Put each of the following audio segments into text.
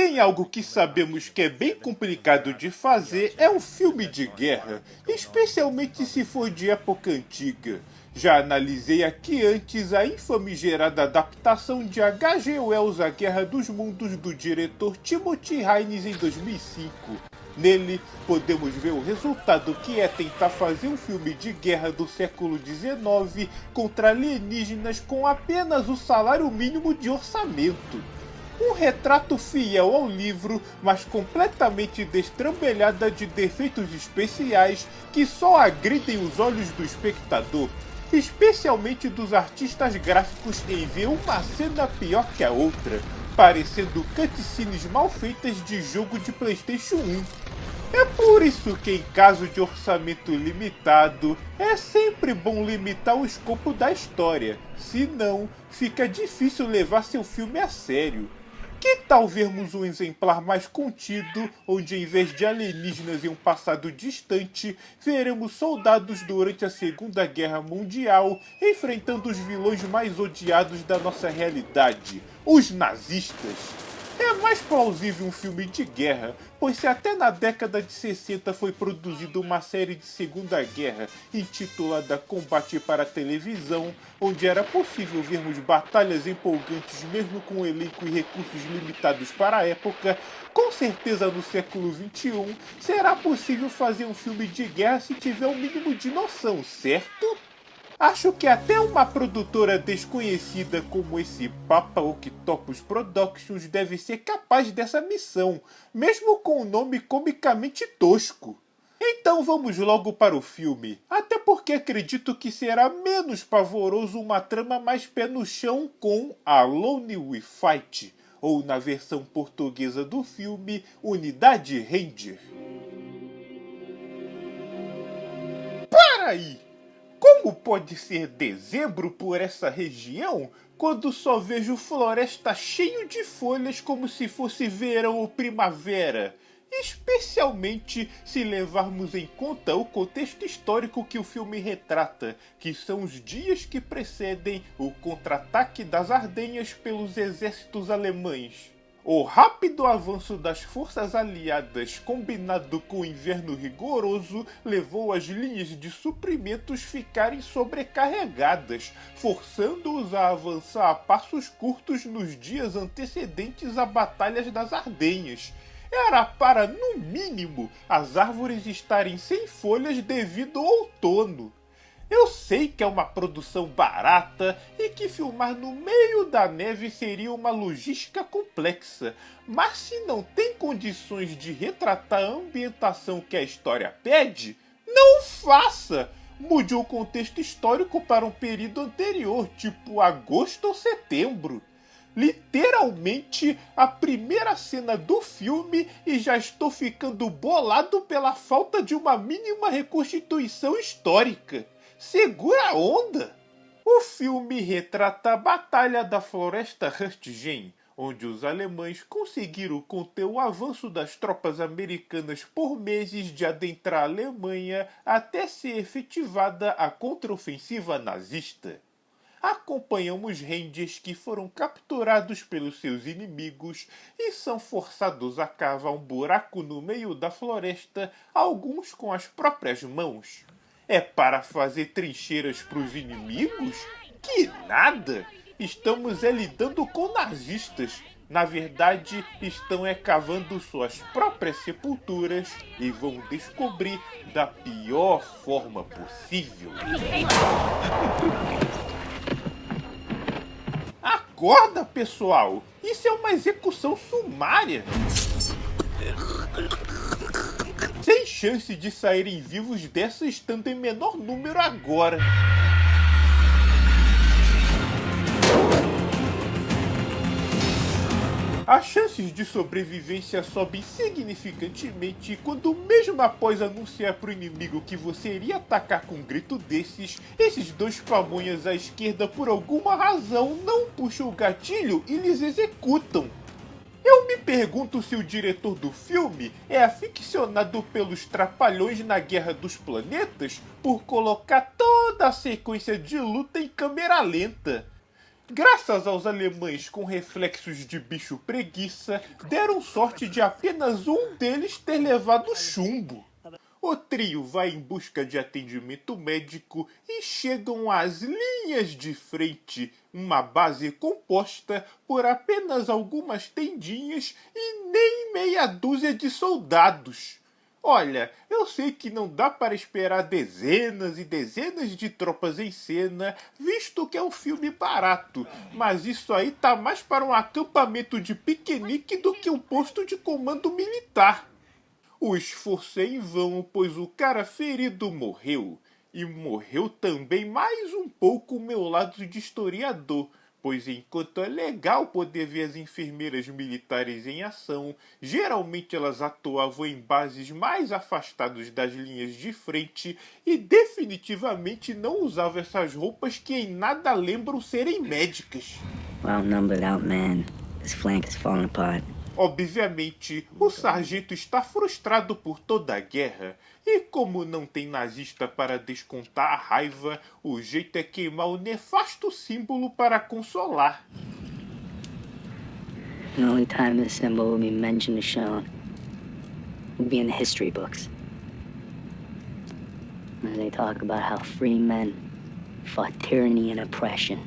tem algo que sabemos que é bem complicado de fazer, é um filme de guerra, especialmente se for de época antiga. Já analisei aqui antes a infamigerada adaptação de H.G. Wells A Guerra dos Mundos do diretor Timothy Hines em 2005. Nele, podemos ver o resultado que é tentar fazer um filme de guerra do século XIX contra alienígenas com apenas o salário mínimo de orçamento. Um retrato fiel ao livro, mas completamente destrambelhada de defeitos especiais que só agridem os olhos do espectador, especialmente dos artistas gráficos em ver uma cena pior que a outra, parecendo cutscenes mal feitas de jogo de PlayStation 1. É por isso que, em caso de orçamento limitado, é sempre bom limitar o escopo da história, senão fica difícil levar seu filme a sério. Que tal vermos um exemplar mais contido, onde em vez de alienígenas em um passado distante, veremos soldados durante a Segunda Guerra Mundial enfrentando os vilões mais odiados da nossa realidade, os nazistas? É mais plausível um filme de guerra, pois se até na década de 60 foi produzida uma série de Segunda Guerra intitulada Combate para a Televisão, onde era possível vermos batalhas empolgantes mesmo com um elenco e recursos limitados para a época, com certeza no século XXI será possível fazer um filme de guerra se tiver o mínimo de noção, certo? Acho que até uma produtora desconhecida como esse Papa Octopus Productions deve ser capaz dessa missão, mesmo com um nome comicamente tosco. Então vamos logo para o filme, até porque acredito que será menos pavoroso uma trama mais pé no chão com Alone We Fight, ou na versão portuguesa do filme, Unidade Ranger. Para aí! Como pode ser dezembro por essa região quando só vejo floresta cheio de folhas como se fosse verão ou primavera? Especialmente se levarmos em conta o contexto histórico que o filme retrata, que são os dias que precedem o contra-ataque das Ardenhas pelos exércitos alemães. O rápido avanço das forças aliadas, combinado com o inverno rigoroso, levou as linhas de suprimentos ficarem sobrecarregadas, forçando-os a avançar a passos curtos nos dias antecedentes a batalhas das Ardenhas. Era para, no mínimo, as árvores estarem sem folhas devido ao outono. Eu sei que é uma produção barata e que filmar no meio da neve seria uma logística complexa, mas se não tem condições de retratar a ambientação que a história pede, não faça! Mude o contexto histórico para um período anterior, tipo agosto ou setembro. Literalmente a primeira cena do filme e já estou ficando bolado pela falta de uma mínima reconstituição histórica. Segura a onda! O filme retrata a Batalha da Floresta Hurtgen, onde os alemães conseguiram conter o avanço das tropas americanas por meses de adentrar a Alemanha até ser efetivada a contraofensiva nazista. Acompanhamos Rangers que foram capturados pelos seus inimigos e são forçados a cavar um buraco no meio da floresta, alguns com as próprias mãos. É para fazer trincheiras para os inimigos? Que nada! Estamos lidando com nazistas. Na verdade, estão cavando suas próprias sepulturas e vão descobrir da pior forma possível. Acorda, pessoal! Isso é uma execução sumária! Sem chance de saírem vivos dessa estando em menor número agora. As chances de sobrevivência sobem significantemente quando, mesmo após anunciar para o inimigo que você iria atacar com um grito desses, esses dois pamonhas à esquerda por alguma razão não puxam o gatilho e lhes executam. Eu me pergunto se o diretor do filme é aficionado pelos trapalhões na Guerra dos Planetas por colocar toda a sequência de luta em câmera lenta. Graças aos alemães com reflexos de bicho preguiça, deram sorte de apenas um deles ter levado chumbo. O trio vai em busca de atendimento médico e chegam às linhas de frente, uma base composta por apenas algumas tendinhas e nem meia dúzia de soldados. Olha, eu sei que não dá para esperar dezenas e dezenas de tropas em cena, visto que é um filme barato, mas isso aí tá mais para um acampamento de piquenique do que um posto de comando militar. O esforço é em vão, pois o cara ferido morreu. E morreu também mais um pouco o meu lado de historiador, pois enquanto é legal poder ver as enfermeiras militares em ação, geralmente elas atuavam em bases mais afastadas das linhas de frente e definitivamente não usavam essas roupas que em nada lembram serem médicas. Outnumbered, outmanned. His flank is falling apart. Obviamente, o sargento está frustrado por toda a guerra, e como não tem nazista para descontar a raiva, o jeito é queimar o nefasto símbolo para consolar. The only time this symbol will be mentioned or shown will be in the history books. Where they talk about how free men fought tyranny and oppression.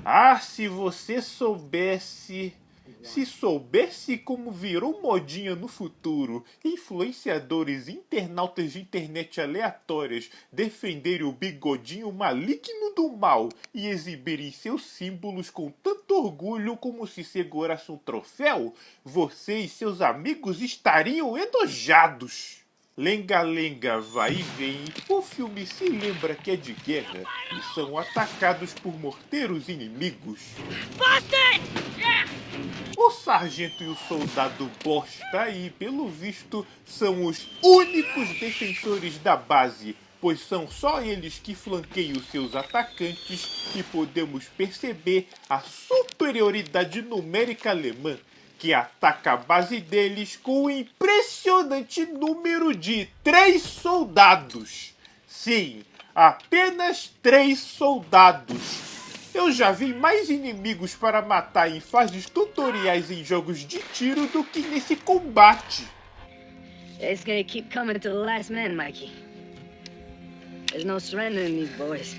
Ah, se você soubesse... Se soubesse como virou modinha no futuro, influenciadores e internautas de internet aleatórias defenderem o bigodinho maligno do mal e exibirem seus símbolos com tanto orgulho como se segurasse um troféu, você e seus amigos estariam enojados. Lenga-lenga vai e vem, o filme se lembra que é de guerra e são atacados por morteiros inimigos. O sargento e o soldado bosta aí, pelo visto, são os únicos defensores da base, pois são só eles que flanqueiam seus atacantes e podemos perceber a superioridade numérica alemã, que ataca a base deles com o impressionante número de 3 soldados. Sim, apenas 3 soldados. Eu já vi mais inimigos para matar em fases tutoriais em jogos de tiro do que nesse combate. It's gonna keep coming to the last man, Mikey. There's no surrender in these boys.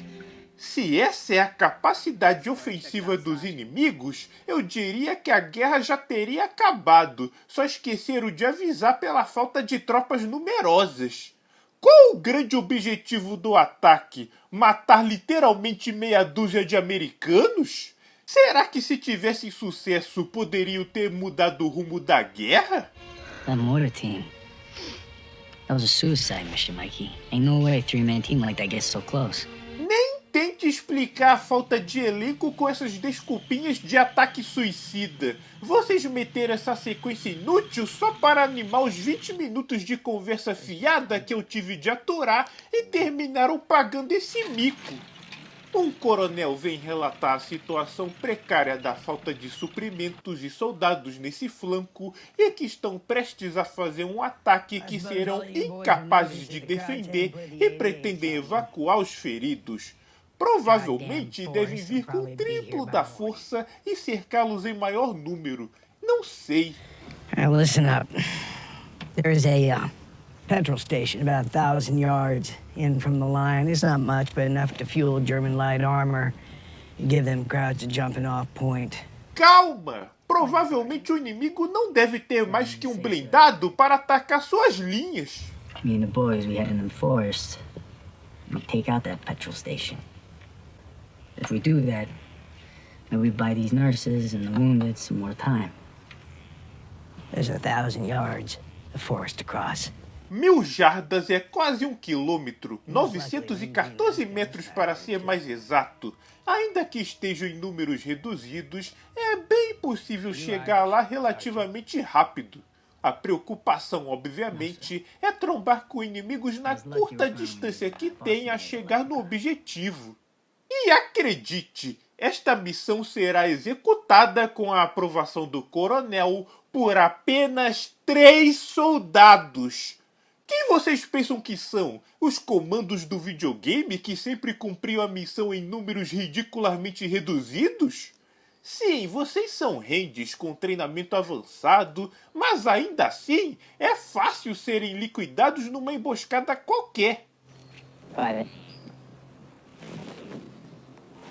Se essa é a capacidade ofensiva dos inimigos, eu diria que a guerra já teria acabado. Só esqueceram de avisar pela falta de tropas numerosas. Qual o grande objetivo do ataque? Matar literalmente meia dúzia de americanos? Será que se tivessem sucesso poderiam ter mudado o rumo da guerra? That mortar team. That was a suicide mission, Mikey. Ain't no way a three-man team like that gets so close. Nem tente explicar a falta de elenco com essas desculpinhas de ataque suicida. Vocês meteram essa sequência inútil só para animar os 20 minutos de conversa fiada que eu tive de aturar e terminaram pagando esse mico. Um coronel vem relatar a situação precária da falta de suprimentos e soldados nesse flanco e que estão prestes a fazer um ataque que serão incapazes de defender e pretendem evacuar os feridos. Provavelmente devem vir com o triplo da força e cercá-los em maior número. Não sei. Listen up. There's a petrol station about 1,000 yards in from the line. It's not much, but enough to fuel German light armor and give them crowds a jumping off point. Calma! Provavelmente o inimigo não deve ter mais que um blindado para atacar suas linhas. Me and the boys, we head in the forest. We take out that petrol station. If we do that, then we buy these nurses and the wounded some more time. There's 1,000 yards of forest to cross. 1000 jardas é quase 1 quilômetro, 914 metros para ser mais exato. Ainda que estejam em números reduzidos, é bem possível chegar lá relativamente rápido. A preocupação, obviamente, é trombar com inimigos na curta distância que tem a chegar no objetivo. E acredite, esta missão será executada com a aprovação do coronel por apenas 3 soldados. Quem vocês pensam que são? Os comandos do videogame que sempre cumpriam a missão em números ridiculamente reduzidos? Sim, vocês são ranges com treinamento avançado, mas ainda assim é fácil serem liquidados numa emboscada qualquer. Private.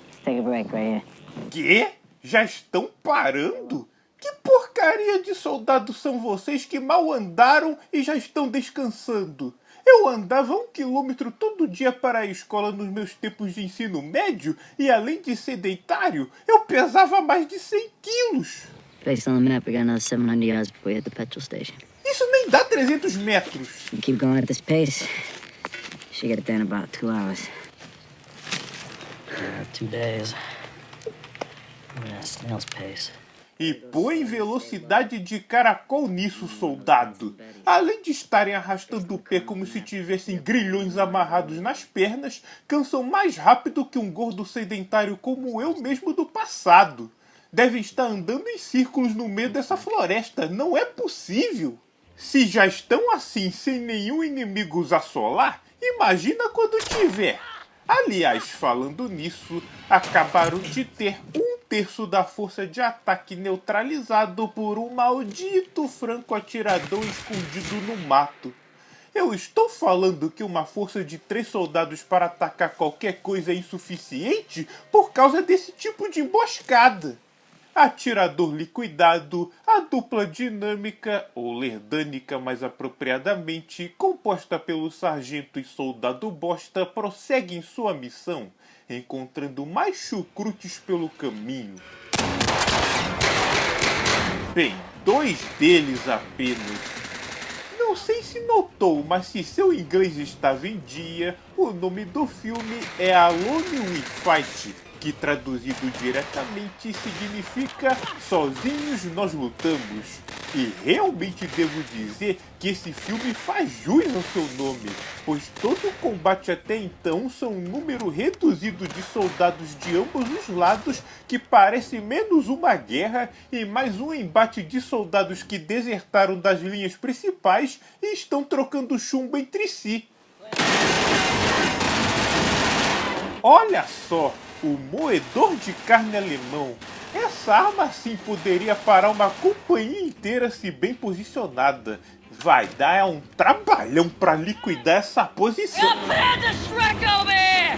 Let's take a break right here. Quê? Já estão parando? Que porcaria de soldados são vocês que mal andaram e já estão descansando? Eu andava 1 quilômetro todo dia para a escola nos meus tempos de ensino médio e, além de sedentário, eu pesava mais de 100 quilos. Based on the map, we got another 700 yards before we hit the petrol station. Isso nem dá 300 metros. You keep going at this pace, you should get it there in about 2 hours. 2 days. Yeah, snail's pace. E põe velocidade de caracol nisso, soldado. Além de estarem arrastando o pé como se tivessem grilhões amarrados nas pernas, cansam mais rápido que um gordo sedentário como eu mesmo do passado. Devem estar andando em círculos no meio dessa floresta. Não é possível. Se já estão assim sem nenhum inimigo os assolar, imagina quando tiver. Aliás, falando nisso, acabaram de ter 1/3 da força de ataque neutralizado por um maldito franco-atirador escondido no mato. Eu estou falando que uma força de 3 soldados para atacar qualquer coisa é insuficiente por causa desse tipo de emboscada. Atirador liquidado, a dupla dinâmica, ou lerdânica mais apropriadamente, composta pelo sargento e soldado bosta, prossegue em sua missão, encontrando mais chucrutes pelo caminho. Bem, 2 deles apenas. Não sei se notou, mas se seu inglês estava em dia, o nome do filme é Alone We Fight, que traduzido diretamente significa Sozinhos Nós Lutamos. E realmente devo dizer que esse filme faz jus ao seu nome, pois todo o combate até então são um número reduzido de soldados de ambos os lados que parece menos uma guerra e mais um embate de soldados que desertaram das linhas principais e estão trocando chumbo entre si. Olha só! O moedor de carne alemão. Essa arma sim poderia parar uma companhia inteira se bem posicionada. Vai dar um trabalhão para liquidar essa posição.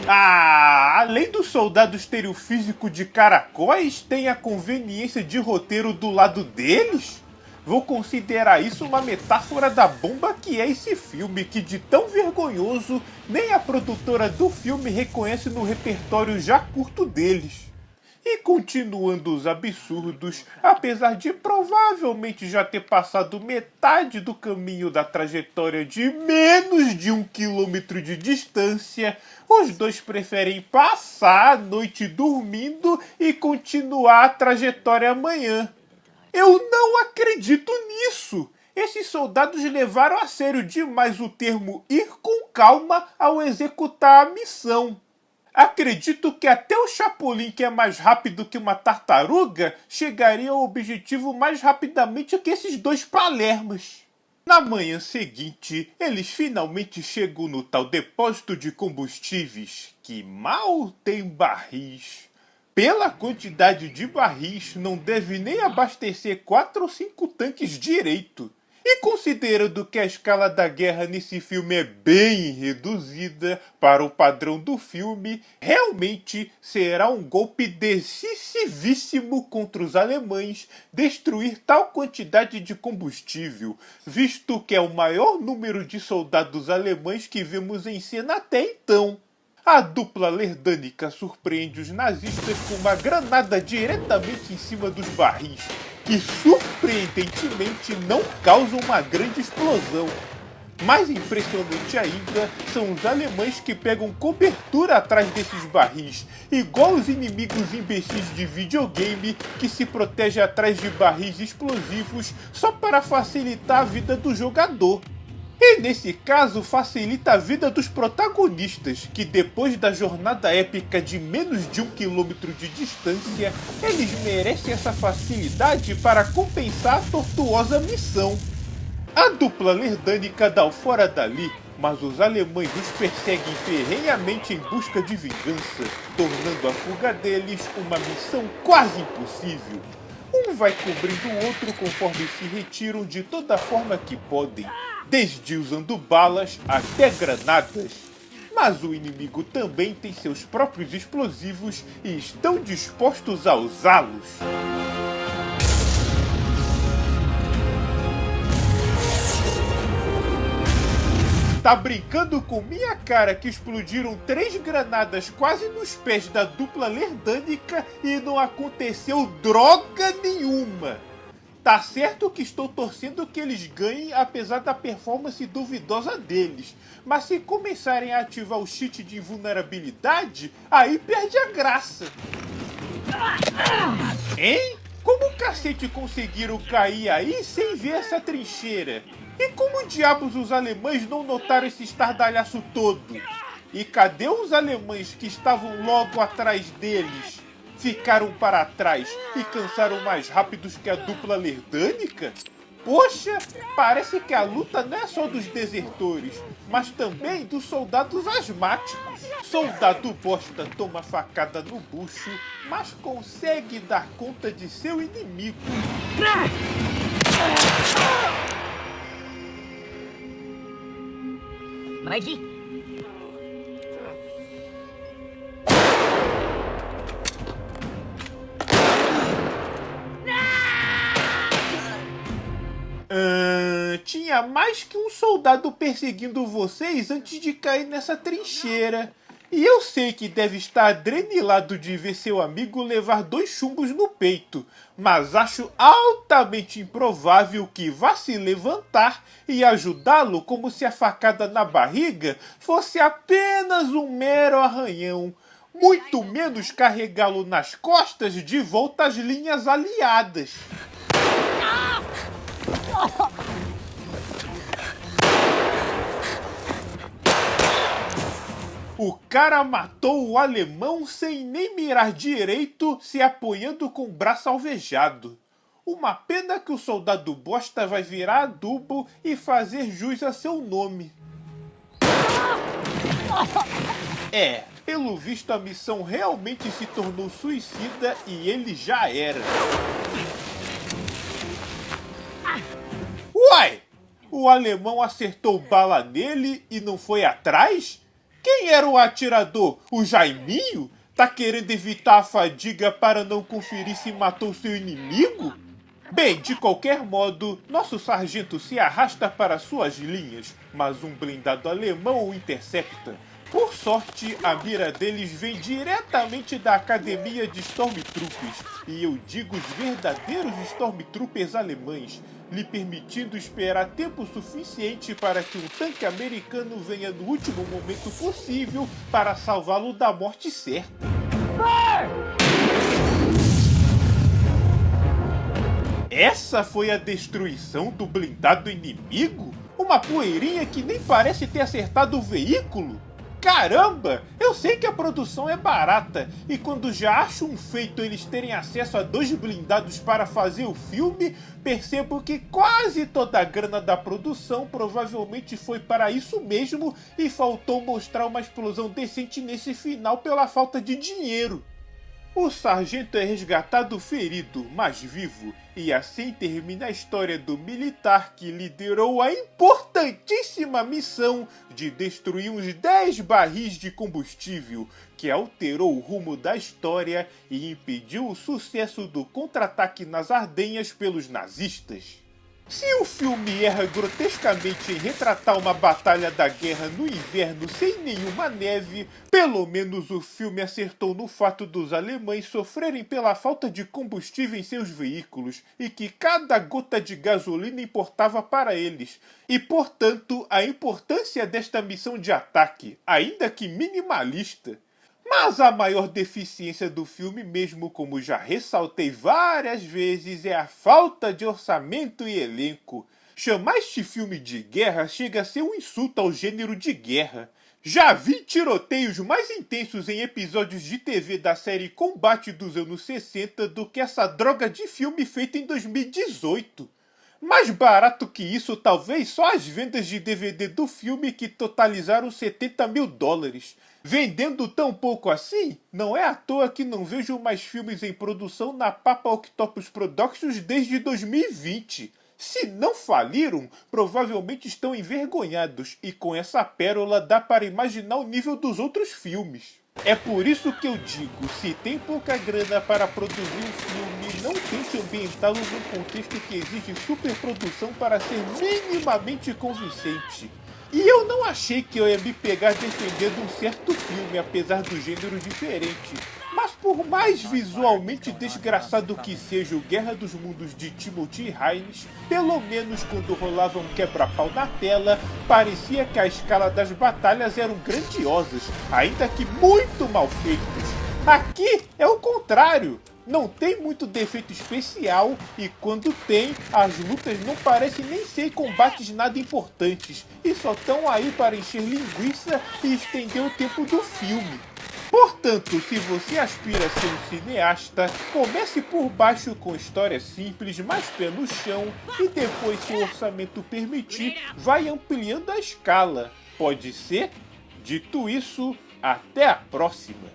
Além dos soldados terem o físico de caracóis, tem a conveniência de roteiro do lado deles? Vou considerar isso uma metáfora da bomba que é esse filme, que de tão vergonhoso, nem a produtora do filme reconhece no repertório já curto deles. E continuando os absurdos, apesar de provavelmente já ter passado metade do caminho da trajetória de menos de 1 quilômetro de distância, os dois preferem passar a noite dormindo e continuar a trajetória amanhã. Eu não acredito nisso! Esses soldados levaram a sério demais o termo ir com calma ao executar a missão. Acredito que até o Chapolin, que é mais rápido que uma tartaruga, chegaria ao objetivo mais rapidamente que esses 2 palermas. Na manhã seguinte, eles finalmente chegam no tal depósito de combustíveis, que mal tem barris. Pela quantidade de barris, não deve nem abastecer 4 ou 5 tanques direito. E considerando que a escala da guerra nesse filme é bem reduzida para o padrão do filme, realmente será um golpe decisivíssimo contra os alemães destruir tal quantidade de combustível, visto que é o maior número de soldados alemães que vemos em cena até então. A dupla lerdânica surpreende os nazistas com uma granada diretamente em cima dos barris, que surpreendentemente não causam uma grande explosão. Mais impressionante ainda são os alemães que pegam cobertura atrás desses barris, igual os inimigos imbecis de videogame que se protegem atrás de barris explosivos só para facilitar a vida do jogador. E nesse caso facilita a vida dos protagonistas, que depois da jornada épica de menos de 1 quilômetro de distância, eles merecem essa facilidade para compensar a tortuosa missão. A dupla lerdânica dá o fora dali, mas os alemães os perseguem ferrenhamente em busca de vingança, tornando a fuga deles uma missão quase impossível. Um vai cobrindo o outro conforme se retiram de toda forma que podem, desde usando balas até granadas. Mas o inimigo também tem seus próprios explosivos e estão dispostos a usá-los. Tá brincando com minha cara que explodiram 3 granadas quase nos pés da dupla lerdânica e não aconteceu droga nenhuma. Tá certo que estou torcendo que eles ganhem apesar da performance duvidosa deles, mas se começarem a ativar o cheat de invulnerabilidade, aí perde a graça. Hein? Como o cacete conseguiram cair aí sem ver essa trincheira? E como diabos os alemães não notaram esse estardalhaço todo? E cadê os alemães que estavam logo atrás deles? Ficaram para trás e cansaram mais rápidos que a dupla lerdânica? Poxa, parece que a luta não é só dos desertores, mas também dos soldados asmáticos. Soldado bosta toma facada no bucho, mas consegue dar conta de seu inimigo. Mikey? Tinha mais que um soldado perseguindo vocês antes de cair nessa trincheira. E eu sei que deve estar adrenilado de ver seu amigo levar 2 chumbos no peito, mas acho altamente improvável que vá se levantar e ajudá-lo como se a facada na barriga fosse apenas um mero arranhão, muito menos carregá-lo nas costas de volta às linhas aliadas. O cara matou o alemão sem nem mirar direito, se apoiando com o braço alvejado. Uma pena que o soldado bosta vai virar adubo e fazer jus a seu nome. Pelo visto a missão realmente se tornou suicida e ele já era. Uai! O alemão acertou bala nele e não foi atrás? Quem era o atirador? O Jaiminho? Tá querendo evitar a fadiga para não conferir se matou seu inimigo? Bem, de qualquer modo, nosso sargento se arrasta para suas linhas, mas um blindado alemão o intercepta. Por sorte, a mira deles vem diretamente da academia de Stormtroopers, e eu digo os verdadeiros Stormtroopers alemães, lhe permitindo esperar tempo suficiente para que um tanque americano venha no último momento possível para salvá-lo da morte certa. Essa foi a destruição do blindado inimigo? Uma poeirinha que nem parece ter acertado o veículo? Caramba! Eu sei que a produção é barata, e quando já acho um feito eles terem acesso a 2 blindados para fazer o filme, percebo que quase toda a grana da produção provavelmente foi para isso mesmo e faltou mostrar uma explosão decente nesse final pela falta de dinheiro. O sargento é resgatado ferido, mas vivo, e assim termina a história do militar que liderou a importantíssima missão de destruir uns 10 barris de combustível, que alterou o rumo da história e impediu o sucesso do contra-ataque nas Ardenhas pelos nazistas. Se o filme erra grotescamente em retratar uma batalha da guerra no inverno sem nenhuma neve, pelo menos o filme acertou no fato dos alemães sofrerem pela falta de combustível em seus veículos e que cada gota de gasolina importava para eles, e portanto a importância desta missão de ataque, ainda que minimalista. Mas a maior deficiência do filme, mesmo como já ressaltei várias vezes, é a falta de orçamento e elenco. Chamar este filme de guerra chega a ser um insulto ao gênero de guerra. Já vi tiroteios mais intensos em episódios de TV da série Combate dos anos 60 do que essa droga de filme feita em 2018. Mais barato que isso, talvez só as vendas de DVD do filme, que totalizaram 70 mil dólares. Vendendo tão pouco assim, não é à toa que não vejo mais filmes em produção na Papa Octopus Productions desde 2020. Se não faliram, provavelmente estão envergonhados, e com essa pérola dá para imaginar o nível dos outros filmes. É por isso que eu digo, se tem pouca grana para produzir um filme, não tente ambientá-lo num contexto que exige superprodução para ser minimamente convincente. E eu não achei que eu ia me pegar defendendo um certo filme, apesar do gênero diferente. Mas por mais visualmente desgraçado que seja o Guerra dos Mundos de Timothy Hines, pelo menos quando rolava um quebra-pau na tela, parecia que a escala das batalhas eram grandiosas, ainda que muito mal feitos. Aqui é o contrário. Não tem muito defeito especial, e quando tem, as lutas não parecem nem ser combates nada importantes, e só estão aí para encher linguiça e estender o tempo do filme. Portanto, se você aspira a ser um cineasta, comece por baixo com histórias simples, mais pé no chão, e depois, se o orçamento permitir, vai ampliando a escala. Pode ser? Dito isso, até a próxima!